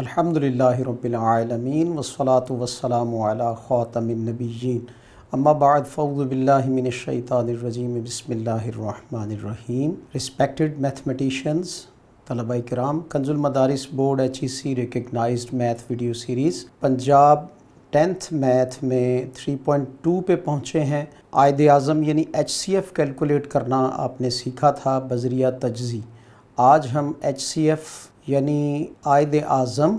अल्हम्दुलिल्लाहि रब्बिल आलमीन वस्सलातु वस्सलामु अला ख़ातमिन नबिय्यीन अम्मा बाद फ़अऊज़ु बिल्लाहि मिनश शैतानिर रजीम बिस्मिल्लाहिर रहमानिर रहीम। रिस्पेक्टेड मैथमेटिशियंस, तलबा किराम, Kanzul Madaris board HEC recognised math video series Punjab 10th math में 3.2 पे पहुँचे हैं। आयद आज़म यानी HCF कैलकुलेट करना आपने सीखा था बज़रिया तजज़ी। आज हम HCF यानी आयद आज़म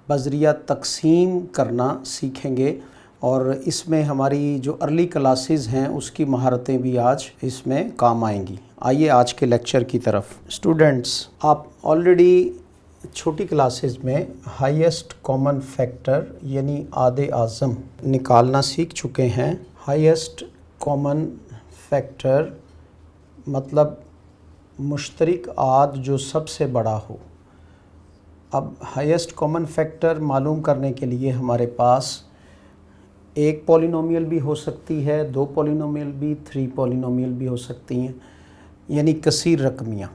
बज़रिया तक़सीम करना सीखेंगे और इसमें हमारी जो अर्ली क्लासेस हैं उसकी महारतें भी आज इसमें काम आएंगी। आइए आज के लेक्चर की तरफ। स्टूडेंट्स, आप ऑलरेडी छोटी क्लासेस में हाईएस्ट कॉमन फैक्टर यानी आयद आज़म निकालना सीख चुके हैं। हाईएस्ट कॉमन फैक्टर मतलब मुश्तरक आद जो सबसे बड़ा हो। अब हाईएस्ट कॉमन फैक्टर मालूम करने के लिए हमारे पास एक पॉलिनोमियल भी हो सकती है, दो पॉलिनोमियल भी, 3 पॉलिनोमियल भी हो सकती हैं, यानी कसीर रकमियाँ।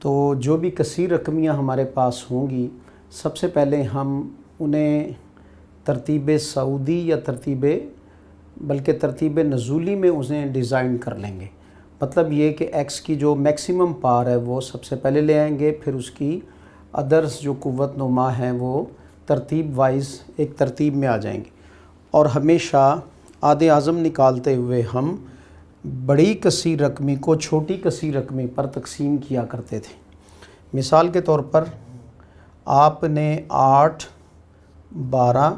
तो जो भी कसीर रकमियाँ हमारे पास होंगी, सबसे पहले हम उन्हें तरतीब सऊदी या बल्कि तरतीब नज़ूली में उन्हें डिज़ाइन कर लेंगे। मतलब ये कि x की जो मैक्सिमम पावर है वो सबसे पहले ले आएंगे, फिर उसकी अदर्स जो कुव्वत नुमा हैं वो तरतीब वाइज एक तरतीब में आ जाएंगे। और हमेशा आयद आज़म निकालते हुए हम बड़ी कसीर रकमी को छोटी कसीर रकमी पर तकसीम किया करते थे। मिसाल के तौर पर आपने 8, 12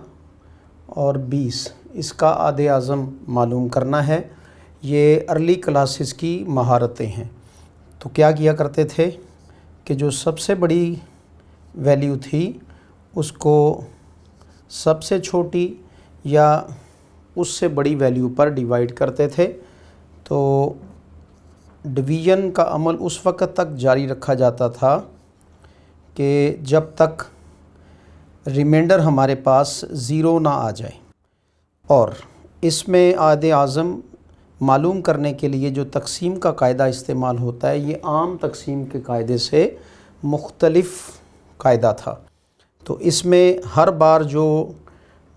और 20 इसका आयद आज़म मालूम करना है। ये अर्ली क्लासेस की महारतें हैं। तो क्या किया करते थे कि जो सबसे बड़ी वैल्यू थी उसको सबसे छोटी या उससे बड़ी वैल्यू पर डिवाइड करते थे। तो डिवीज़न का अमल उस वक़्त तक जारी रखा जाता था कि जब तक रिमाइंडर हमारे पास ज़ीरो ना आ जाए। और इसमें आयद आज़म मालूम करने के लिए जो तक़सीम का कायदा इस्तेमाल होता है, ये आम तक़सीम के कायदे से मुख्तलिफ़ कायदा था। तो इसमें हर बार जो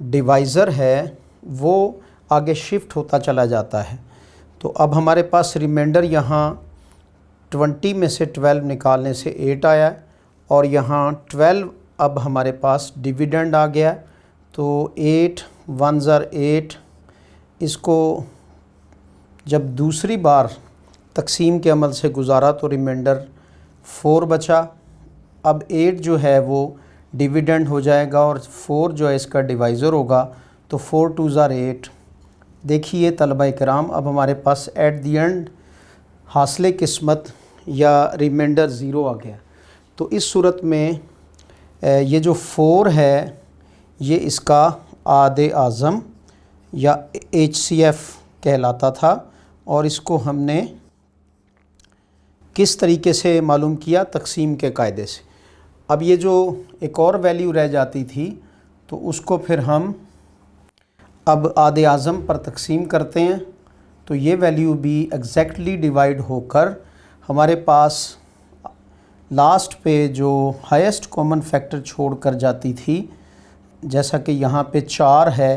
डिवाइज़र है वो आगे शिफ्ट होता चला जाता है। तो अब हमारे पास रिमाइंडर यहाँ 20 में से 12 निकालने से 8 आया है और यहाँ 12 अब हमारे पास डिविडेंड आ गया। तो 8 1 8, इसको जब दूसरी बार तकसीम के अमल से गुज़ारा तो रिमाइंडर 4 बचा। अब 8 जो है वो डिविडेंड हो जाएगा और 4 जो है इसका डिवाइज़र होगा। तो 4 2 8। देखिए तलबा किराम, अब हमारे पास एट दी एंड हासिल किस्मत या रिमाइंडर 0 आ गया। तो इस सूरत में ये जो 4 है ये इसका आयद आज़म या HCF कहलाता था। और इसको हमने किस तरीके से मालूम किया? तकसीम के कायदे से। अब ये जो एक और वैल्यू रह जाती थी तो उसको फिर हम अब आयद आज़म पर तकसीम करते हैं। तो ये वैल्यू भी एग्जैक्टली डिवाइड होकर हमारे पास लास्ट पे जो हाईएस्ट कॉमन फैक्टर छोड़ कर जाती थी, जैसा कि यहाँ पे 4 है।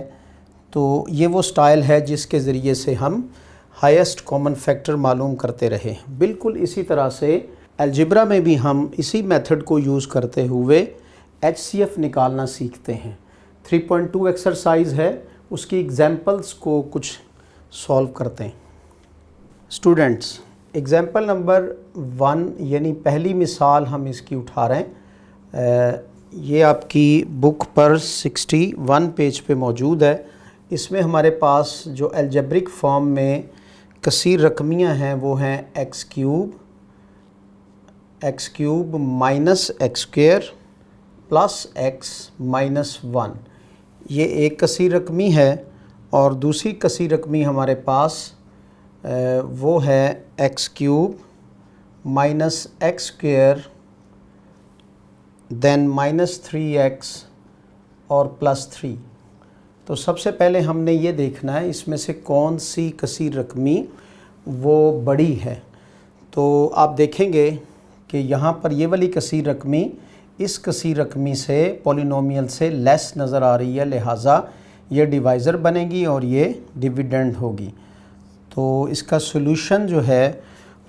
तो ये वो स्टाइल है जिसके ज़रिए से हम हाईएस्ट कॉमन फैक्टर मालूम करते रहे। बिल्कुल इसी तरह से अलजेब्रा में भी हम इसी मेथड को यूज़ करते हुए HCF निकालना सीखते हैं। 3.2 एक्सरसाइज है, उसकी एग्जांपल्स को कुछ सॉल्व करते हैं। स्टूडेंट्स, एग्जांपल नंबर 1 यानी पहली मिसाल हम इसकी उठा रहे हैं। ये आपकी बुक पर 61 पेज पे मौजूद है। इसमें हमारे पास जो अलजेब्रिक फॉर्म में कसीर रकमियां हैं वो हैं x cube minus X square plus x minus 1। ये एक कसीर रकमी है और दूसरी कसीर रकमी हमारे पास वो है x cube minus X square then minus 3x और प्लस 3। तो सबसे पहले हमने ये देखना है इसमें से कौन सी कसीर रकमी वो बड़ी है। तो आप देखेंगे कि यहाँ पर ये वाली कसीर रकमी इस कसीर रकमी से पॉलिनोमियल से लेस नज़र आ रही है, लिहाजा ये डिवाइज़र बनेगी और ये डिविडेंड होगी। तो इसका सॉल्यूशन जो है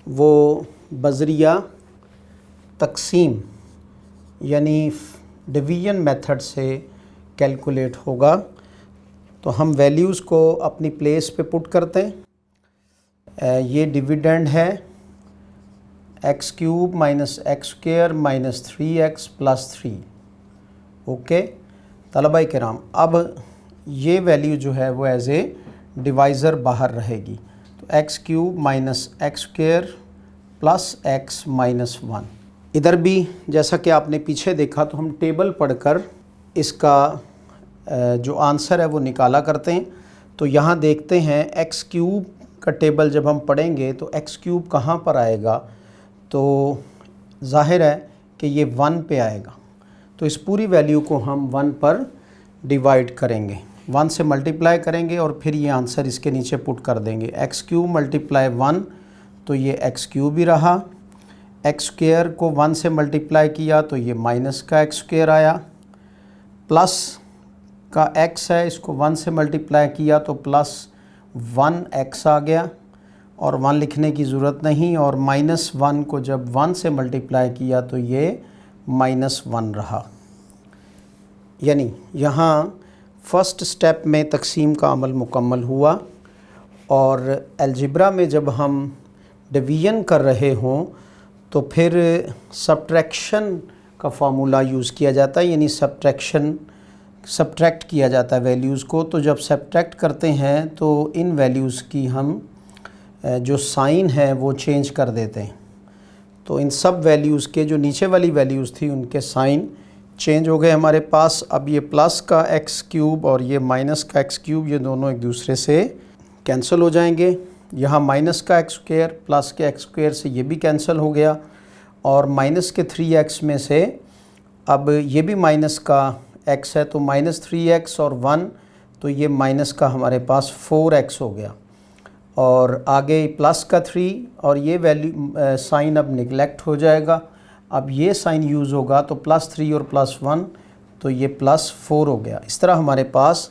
वो बज़रिया तक़सीम यानी डिवीज़न मेथड से कैलकुलेट होगा। तो हम वैल्यूज़ को अपनी प्लेस पे पुट करते हैं। ये डिविडेंड है x cube minus X square minus 3x plus 3। Okay तलबा किराम, अब ये वैल्यू जो है वो एज ए डिवाइज़र बाहर रहेगी। तो x cube minus X square plus x minus 1। इधर भी जैसा कि आपने पीछे देखा तो हम टेबल पढ़कर इसका जो आंसर है वो निकाला करते हैं। तो यहाँ देखते हैं एक्स क्यूब का टेबल जब हम पढ़ेंगे तो एक्स क्यूब कहाँ पर आएगा, तो ज़ाहिर है कि ये 1 पे आएगा। तो इस पूरी वैल्यू को हम 1 पर डिवाइड करेंगे, 1 से मल्टीप्लाई करेंगे और फिर ये आंसर इसके नीचे पुट कर देंगे। एक्स क्यूब मल्टीप्लाई 1 तो ये एक्स क्यूब ही रहा। एक्स स्क्वायर को 1 से मल्टीप्लाई किया तो ये माइनस का एक्स स्क्वायर आया। प्लस का x है, इसको 1 से मल्टीप्लाई किया तो प्लस 1x आ गया और 1 लिखने की ज़रूरत नहीं। और माइनस 1 को जब 1 से मल्टीप्लाई किया तो ये माइनस 1 रहा। यानी यहाँ फ़र्स्ट स्टेप में तकसीम का अमल मुकम्मल हुआ। और अलजेब्रा में जब हम डिवीज़न कर रहे हों तो फिर सब्ट्रैक्शन का फार्मूला यूज़ किया जाता है, यानी सब्ट्रैक्ट किया जाता है वैल्यूज़ को। तो जब सब्ट्रैक्ट करते हैं तो इन वैल्यूज़ की हम जो साइन है वो चेंज कर देते हैं। तो इन सब वैल्यूज़ के जो नीचे वाली वैल्यूज़ थी उनके साइन चेंज हो गए हमारे पास। अब ये प्लस का एक्स क्यूब और ये माइनस का एक्स क्यूब ये दोनों एक दूसरे से कैंसिल हो जाएंगे। यहाँ माइनस का एक्स स्क्वायर प्लस के एक्स स्क्वायर से ये भी कैंसिल हो गया और माइनस के 3x में से अब ये भी माइनस का x है तो माइनस 3x और 1 तो ये माइनस का हमारे पास 4x हो गया। और आगे प्लस का 3 और ये वैल्यू साइन अब निगलेक्ट हो जाएगा। अब ये साइन यूज़ होगा तो प्लस 3 और प्लस 1 तो ये प्लस 4 हो गया। इस तरह हमारे पास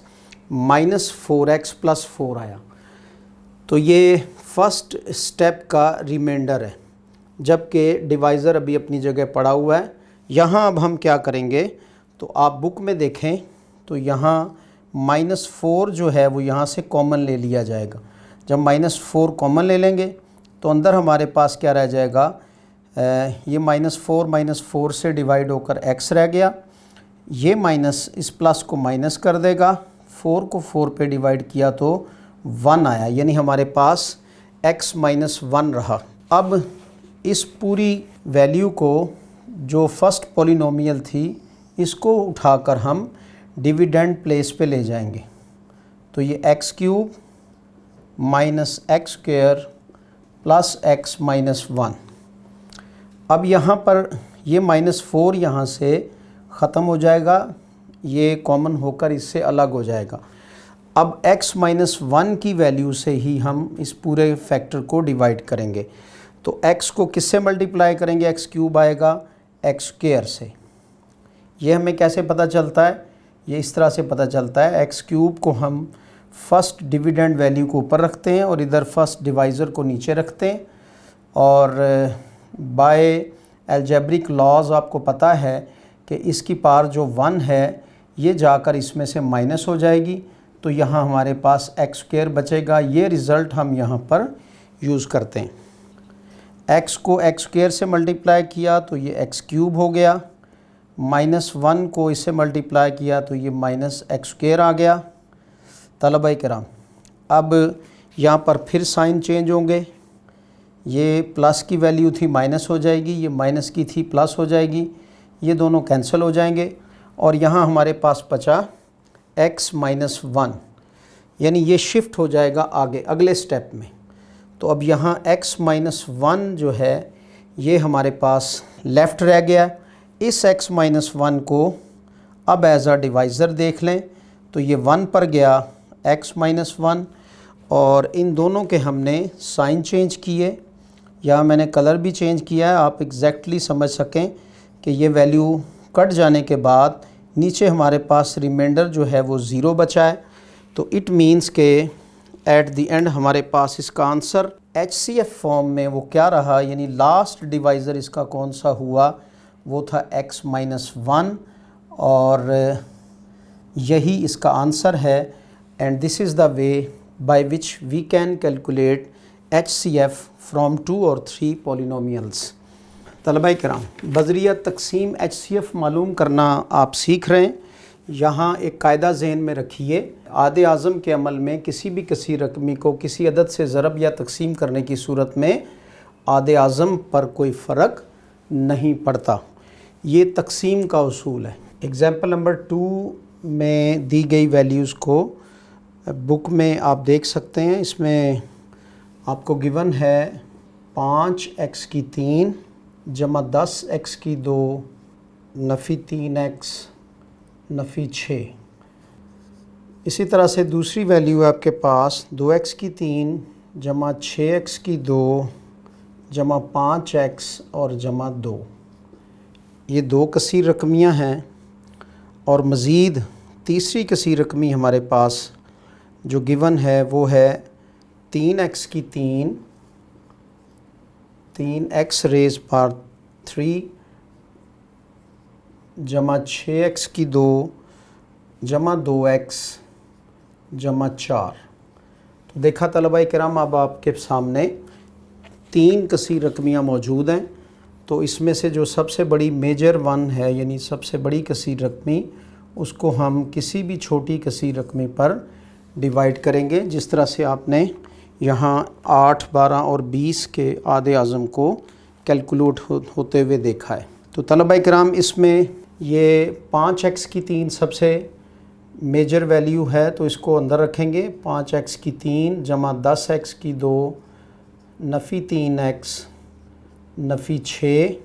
माइनस 4x प्लस 4 आया। तो ये फर्स्ट स्टेप का रिमाइंडर है, जबकि डिवाइज़र अभी अपनी जगह पड़ा हुआ है। यहाँ अब हम क्या करेंगे तो आप बुक में देखें तो यहाँ -4 जो है वो यहाँ से कॉमन ले लिया जाएगा। जब -4 कॉमन ले लेंगे तो अंदर हमारे पास क्या रह जाएगा, ये -4 से डिवाइड होकर x रह गया। ये माइनस इस प्लस को माइनस कर देगा, 4 को 4 पे डिवाइड किया तो 1 आया, यानी हमारे पास x माइनस 1 रहा। अब इस पूरी वैल्यू को जो फर्स्ट पॉलिनोमियल थी इसको उठाकर हम डिविडेंड प्लेस पे ले जाएंगे। तो ये x cube minus X square plus x minus 1। अब यहाँ पर ये -4 यहाँ से ख़त्म हो जाएगा, ये कॉमन होकर इससे अलग हो जाएगा। अब x माइनस 1 की वैल्यू से ही हम इस पूरे फैक्टर को डिवाइड करेंगे। तो x को किससे मल्टीप्लाई करेंगे, एक्स क्यूब आएगा एक्स स्क्वायर से। ये हमें कैसे पता चलता है, ये इस तरह से पता चलता है। एक्स क्यूब को हम फर्स्ट डिविडेंड वैल्यू को ऊपर रखते हैं और इधर फर्स्ट डिवाइज़र को नीचे रखते हैं। और बाय अलजेब्रिक लॉज आपको पता है कि इसकी पावर जो 1 है ये जाकर इसमें से माइनस हो जाएगी, तो यहाँ हमारे पास एक्स स्क्वायर बचेगा। ये रिज़ल्ट हम यहाँ पर यूज़ करते हैं। x को एक्स स्क्वायर से मल्टीप्लाई किया तो ये एक्स क्यूब हो गया, -1 को इससे मल्टीप्लाई किया तो ये माइनस एक्स स्क्वायर आ गया। तलबा किराम, अब यहाँ पर फिर साइन चेंज होंगे। ये प्लस की वैल्यू थी माइनस हो जाएगी, ये माइनस की थी प्लस हो जाएगी, ये दोनों कैंसिल हो जाएंगे और यहाँ हमारे पास बचा x माइनस 1, यानी ये शिफ्ट हो जाएगा आगे अगले स्टेप में। तो अब यहाँ x माइनस 1 जो है ये हमारे पास लेफ़्ट रह गया। इस x माइनस 1 को अब एज अ डिवाइज़र देख लें तो ये 1 पर गया x माइनस 1 और इन दोनों के हमने साइन चेंज किए। यहाँ मैंने कलर भी चेंज किया है, आप एग्जैक्टली समझ सकें कि ये वैल्यू कट जाने के बाद नीचे हमारे पास रिमाइंडर जो है वो 0 बचा है। तो इट मीन्स के एट द एंड हमारे पास इसका आंसर HCF फॉर्म में वो क्या रहा, यानी लास्ट डिवाइज़र इसका कौन सा हुआ, वो था x-1 और यही इसका आंसर है। And this is the way by which we can calculate HCF from 2 और 3 पॉलिनोमियल्स। तलबा किराम, बज़रिया तक़सीम HCF मालूम करना आप सीख रहे हैं। यहाँ एक कायदा ज़हन में रखिए, आदे आज़म के अमल में किसी भी कसीर रकमी को किसी अदद से ज़रब या तक़सीम करने की सूरत में आदे आज़म पर कोई फ़र्क नहीं पड़ता। ये तक़सीम का उसूल है। एग्ज़ाम्पल नंबर 2 में दी गई वैल्यूज़ को बुक में आप देख सकते हैं। इसमें आपको गिवन है 5x की 3 जमा 10x की 2 नफ़ी 3x नफ़ी 6। इसी तरह से दूसरी वैल्यू है आपके पास 2x की 3 जमा 6x की 2 जमा 5x और जमा 2। ये 2 कसीर रकमियाँ हैं और मज़ीद तीसरी कसीर रकमी हमारे पास जो गिवन है वो है 3x की 3x रेज़ पावर 3 जमा 6x की 2 जमा 2x जमा 4। तो देखा तलबा किराम, अब आपके सामने 3 कसीर रकमियाँ मौजूद हैं। तो इसमें से जो सबसे बड़ी मेजर वन है, यानी सबसे बड़ी कसीर रकमी, उसको हम किसी भी छोटी कसीर रकमी पर डिवाइड करेंगे। जिस तरह से आपने यहाँ 8, 12 और 20 के आधे आज़म को कैलकुलेट होते हुए देखा है। तो तलबा किराम, इसमें ये 5x की 3 सबसे मेजर वैल्यू है, तो इसको अंदर रखेंगे। 5x की 3 जमा 10x की 2 नफ़ी 3x नफ़ी 6,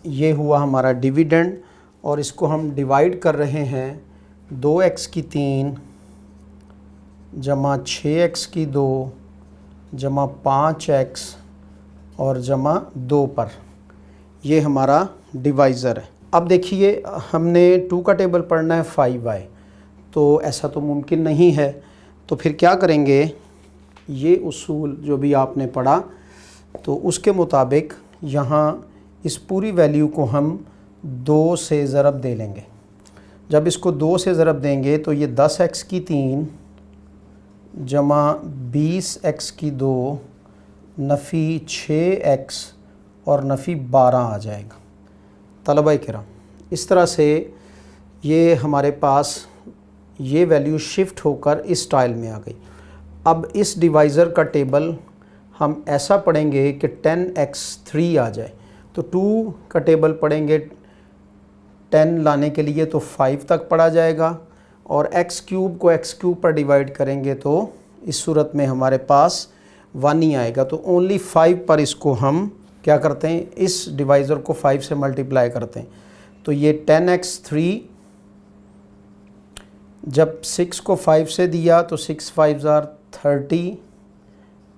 ये हुआ हमारा डिविडेंड। और इसको हम डिवाइड कर रहे हैं 2x की 3 जमा 6x की 2 जमा 5x और जमा 2 पर। ये हमारा डिवाइज़र है। अब देखिए, हमने 2 का टेबल पढ़ना है 5y, तो ऐसा तो मुमकिन नहीं है। तो फिर क्या करेंगे, ये उसूल जो भी आपने पढ़ा तो उसके मुताबिक यहाँ इस पूरी वैल्यू को हम 2 से ज़रब दे लेंगे। जब इसको 2 से ज़रब देंगे तो ये 10x की 3 जमा 20x की 2 नफ़ी 6x और नफ़ी 12 आ जाएगा। तलबा किराम, इस तरह से ये हमारे पास ये वैल्यू शिफ्ट होकर इस स्टाइल में आ गई। अब इस डिवाइज़र का टेबल हम ऐसा पढ़ेंगे कि 10x3 आ जाए। तो 2 का टेबल पढ़ेंगे 10 लाने के लिए तो 5 तक पढ़ा जाएगा, और x³ को x³ पर डिवाइड करेंगे तो इस सूरत में हमारे पास 1 ही आएगा। तो ओनली 5 पर इसको हम क्या करते हैं, इस डिवाइज़र को 5 से मल्टीप्लाई करते हैं। तो ये 10x3 जब 6 को 5 से दिया तो 6 5 30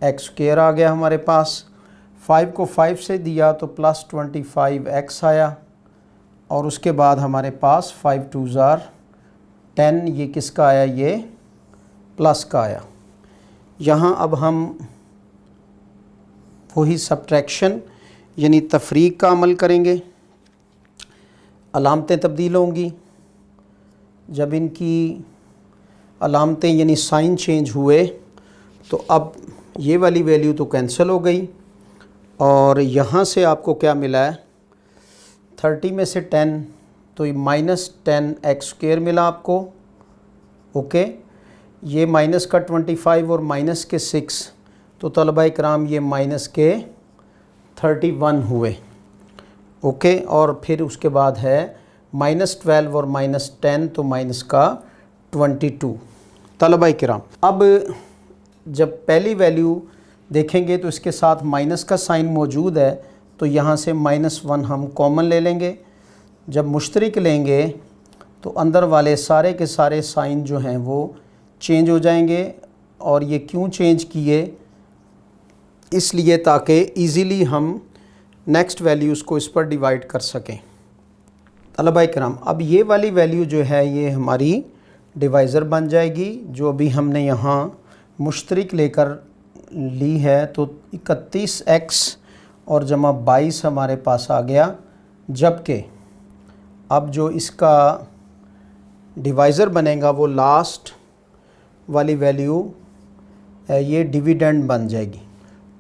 x² आ गया हमारे पास। 5 को 5 से दिया तो प्लस 25x आया, और उसके बाद हमारे पास 5 2 10, ये किसका आया, ये प्लस का आया। यहाँ अब हम वही सब्ट्रैक्शन यानी तफरीक का अमल करेंगे। अलामतें तब्दील होंगी। जब इनकी अलामतें यानी साइन चेंज हुए तो अब ये वाली वैल्यू तो कैंसिल हो गई, और यहाँ से आपको क्या मिला है, 30 में से 10 तो ये -10x² मिला आपको। ओके, ये माइनस का 25 और माइनस के 6, तो तलबा इकराम ये माइनस के 31 हुए। ओके, और फिर उसके बाद है -12 और -10 तो माइनस का 22। तलबा इकराम, अब जब पहली वैल्यू देखेंगे तो इसके साथ माइनस का साइन मौजूद है, तो यहाँ से -1 हम कॉमन ले लेंगे। जब मुश्तरिक लेंगे तो अंदर वाले सारे के सारे साइन जो हैं वो चेंज हो जाएंगे। और ये क्यों चेंज किए, इसलिए ताकि इजीली हम नेक्स्ट वैल्यूज़ को इस पर डिवाइड कर सकें। तलबा किराम, अब ये वाली वैल्यू जो है ये हमारी डिवाइज़र बन जाएगी, जो अभी हमने यहाँ मुश्तरिक लेकर ली है। तो 31x और जमा 22 हमारे पास आ गया, जबकि अब जो इसका डिवाइज़र बनेगा वो लास्ट वाली वैल्यू ये डिविडेंड बन जाएगी।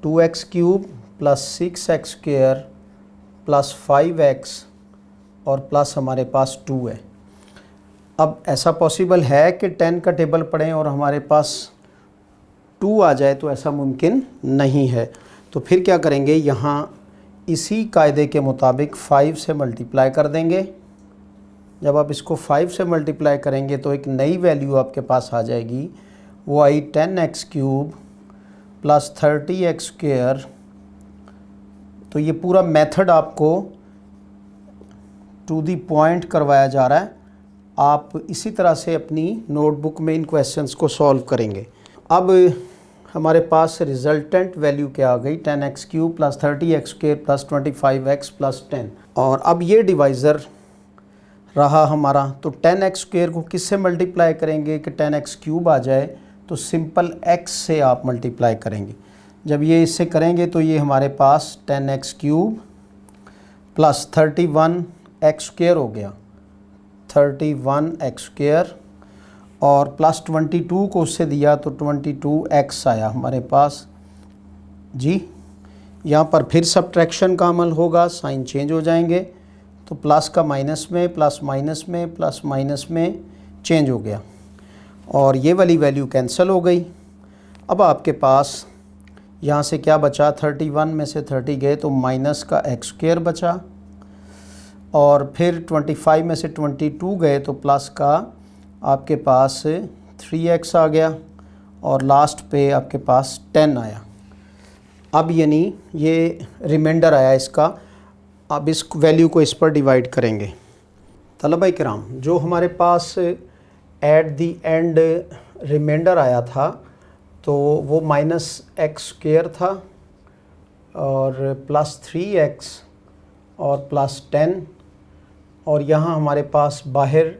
2x³ plus 6x² plus 5x और प्लस हमारे पास 2 है। अब ऐसा पॉसिबल है कि 10 का टेबल पढ़ें और हमारे पास 2 आ जाए, तो ऐसा मुमकिन नहीं है। तो फिर क्या करेंगे, यहाँ इसी कायदे के मुताबिक 5 से मल्टीप्लाई कर देंगे। जब आप इसको 5 से मल्टीप्लाई करेंगे तो एक नई वैल्यू आपके पास आ जाएगी, वो आई 10x³ प्लस 30x²। तो ये पूरा मेथड आपको टू दी पॉइंट करवाया जा रहा है। आप इसी तरह से अपनी नोटबुक में इन क्वेश्चंस को सॉल्व करेंगे। अब हमारे पास रिजल्टेंट वैल्यू क्या आ गई, 10x³ plus 30x² plus 25x plus 10। और अब ये डिवाइज़र रहा हमारा। तो 10x² को किससे मल्टीप्लाई करेंगे कि 10x³ आ जाए, तो सिंपल x से आप मल्टीप्लाई करेंगे। जब ये इससे करेंगे तो ये हमारे पास 10x³ प्लस 31x² हो गया, 31x² और प्लस 22 को उससे दिया तो 22x आया हमारे पास जी। यहाँ पर फिर सब्ट्रैक्शन का अमल होगा, साइन चेंज हो जाएंगे। तो प्लस का माइनस में, प्लस माइनस में, प्लस माइनस में चेंज हो गया और ये वाली वैल्यू कैंसिल हो गई। अब आपके पास यहाँ से क्या बचा, 31 में से 30 गए तो माइनस का x² बचा, और फिर 25 में से 22 गए तो प्लस का आपके पास 3x आ गया और लास्ट पे आपके पास 10 आया। अब यानी ये रिमाइंडर आया इसका। अब इस वैल्यू को इस पर डिवाइड करेंगे। तलबा किराम, जो हमारे पास एट दी एंड रिमाइंडर आया था तो वो -x² था और प्लस 3x और प्लस 10, और यहाँ हमारे पास बाहर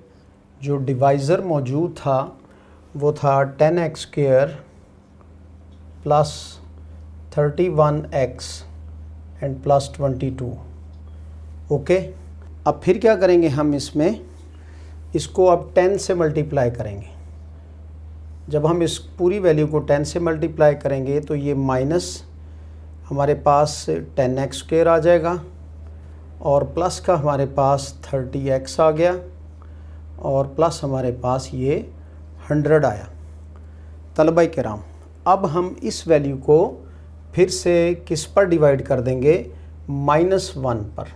जो डिवाइज़र मौजूद था वो था 10x² plus 31x and plus 22। Okay, अब फिर क्या करेंगे, हम इसको अब 10 से मल्टीप्लाई करेंगे। जब हम इस पूरी वैल्यू को 10 से मल्टीप्लाई करेंगे तो ये माइनस हमारे पास 10x² आ जाएगा और प्लस का हमारे पास 30x आ गया और प्लस हमारे पास ये 100 आया। तलबा किराम, अब हम इस वैल्यू को फिर से किस पर डिवाइड कर देंगे, -1 पर।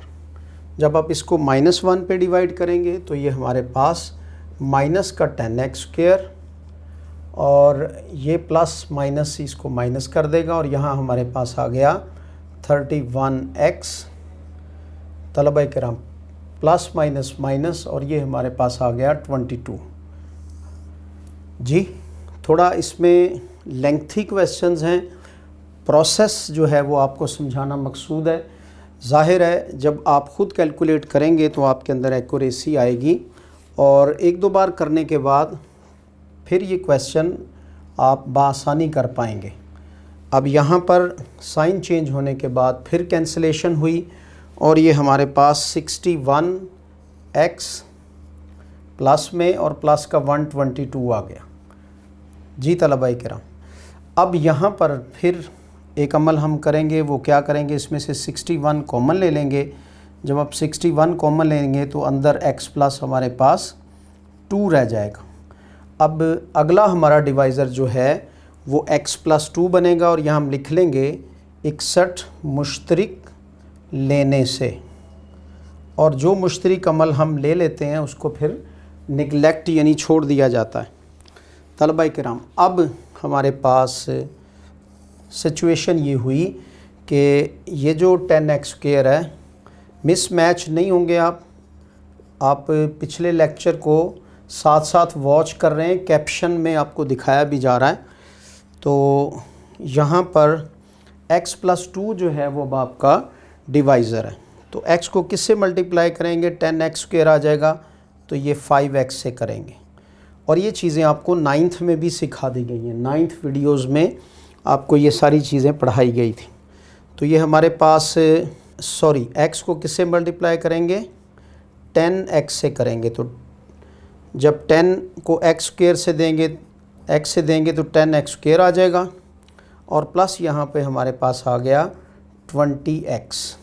जब आप इसको -1 पे डिवाइड करेंगे तो ये हमारे पास माइनस का 10x² और ये प्लस माइनस इसको माइनस कर देगा और यहाँ हमारे पास आ गया 31x। तलबा किराम, प्लस माइनस माइनस और ये हमारे पास आ गया 22 जी। थोड़ा इसमें लेंथी क्वेश्चंस हैं, प्रोसेस जो है वो आपको समझाना मकसूद है। ज़ाहिर है जब आप ख़ुद कैलकुलेट करेंगे तो आपके अंदर एक्यूरेसी आएगी और एक दो बार करने के बाद फिर ये क्वेश्चन आप बासानी कर पाएंगे। अब यहाँ पर साइन चेंज होने के बाद फिर कैंसिलेशन हुई और ये हमारे पास 61x प्लस में और प्लस का 122 आ गया जी। तलबा किराम, अब यहाँ पर फिर एक अमल हम करेंगे, वो क्या करेंगे, इसमें से 61 कॉमन ले लेंगे। जब आप 61 कॉमन लेंगे तो अंदर x प्लस हमारे पास 2 रह जाएगा। अब अगला हमारा डिवाइज़र जो है वो x प्लस 2 बनेगा और यहाँ हम लिख लेंगे 61 मुश्तरिक लेने से, और जो मुश्तरिक अमल हम ले लेते हैं उसको फिर निगलेक्ट यानी छोड़ दिया जाता है। तलबा किराम, अब हमारे पास सिचुएशन ये हुई कि ये जो 10x² है मिसमैच नहीं होंगे। आप पिछले लेक्चर को साथ साथ वॉच कर रहे हैं, कैप्शन में आपको दिखाया भी जा रहा है। तो यहाँ पर x प्लस 2 जो है वो अब आपका डिवाइज़र है। तो x को किससे मल्टीप्लाई करेंगे, 10x² आ जाएगा, तो ये 5x से करेंगे। और ये चीज़ें आपको 9th में भी सिखा दी गई हैं, 9th वीडियोज़ में आपको ये सारी चीज़ें पढ़ाई गई थी। तो ये हमारे पास x को किससे मल्टीप्लाई करेंगे, 10x से करेंगे। तो जब 10 को x² से देंगे, x से देंगे तो 10x² आ जाएगा, और प्लस यहाँ पे हमारे पास आ गया 20x।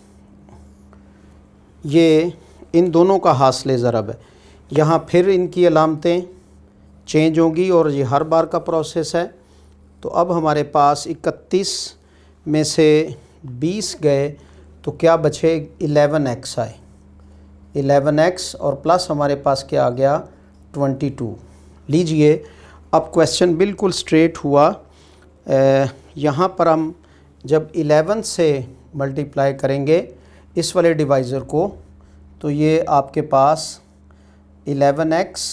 ये इन दोनों का हासिल ज़रब है। यहाँ फिर इनकी अलामतें चेंज होंगी और ये हर बार का प्रोसेस है। तो अब हमारे पास 31 में से 20 गए तो क्या बचे, 11x आए, 11x और प्लस हमारे पास क्या आ गया, 22। लीजिए अब क्वेश्चन बिल्कुल स्ट्रेट हुआ। यहाँ पर हम जब 11 से मल्टीप्लाई करेंगे इस वाले डिवाइज़र को, तो ये आपके पास 11x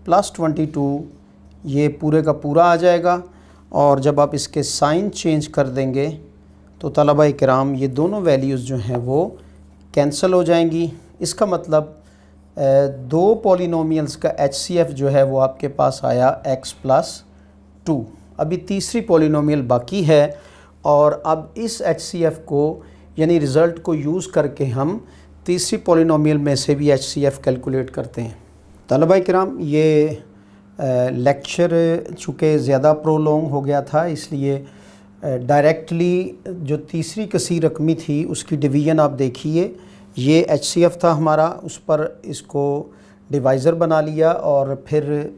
प्लस 22 ये पूरे का पूरा आ जाएगा। और जब आप इसके साइन चेंज कर देंगे तो तलबा इकराम ये दोनों वैल्यूज़ जो हैं वो कैंसिल हो जाएंगी। इसका मतलब दो पॉलिनोमियल्स का HCF जो है वो आपके पास आया x+2। अभी तीसरी पॉलिनोमियल बाकी है, और अब इस HCF को यानी रिज़ल्ट को यूज़ करके हम तीसरी पॉलिनोमियल में से भी HCF कैलकुलेट करते हैं। तलबा किराम ये लेक्चर चूँकि ज़्यादा प्रोलॉन्ग हो गया था, इसलिए डायरेक्टली जो तीसरी कसीर रकमी थी उसकी डिवीज़न आप देखिए। ये HCF था हमारा, उस पर इसको डिवाइज़र बना लिया, और फिर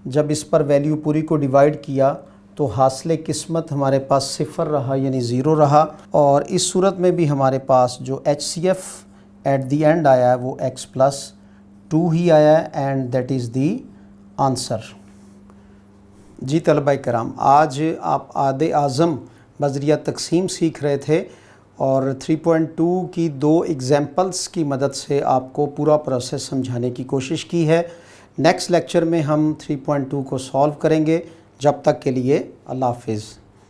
जब इस पर वैल्यू पूरी को डिवाइड किया तो हासिल किस्मत हमारे पास 0 रहा, यानी 0 रहा। और इस सूरत में भी हमारे पास जो HCF एट दी एंड आया है वो x+2 ही आया है, and that is the answer. जी तलबा कराम, आज आप आदे आज़म बज़रिया तक़सीम सीख रहे थे, और 3.2 की 2 एग्ज़ाम्पल्स की मदद से आपको पूरा प्रोसेस समझाने की कोशिश की है। नेक्स्ट लेक्चर में हम 3.2 को सॉल्व करेंगे। जब तक के लिए अल्लाह हाफ़िज़।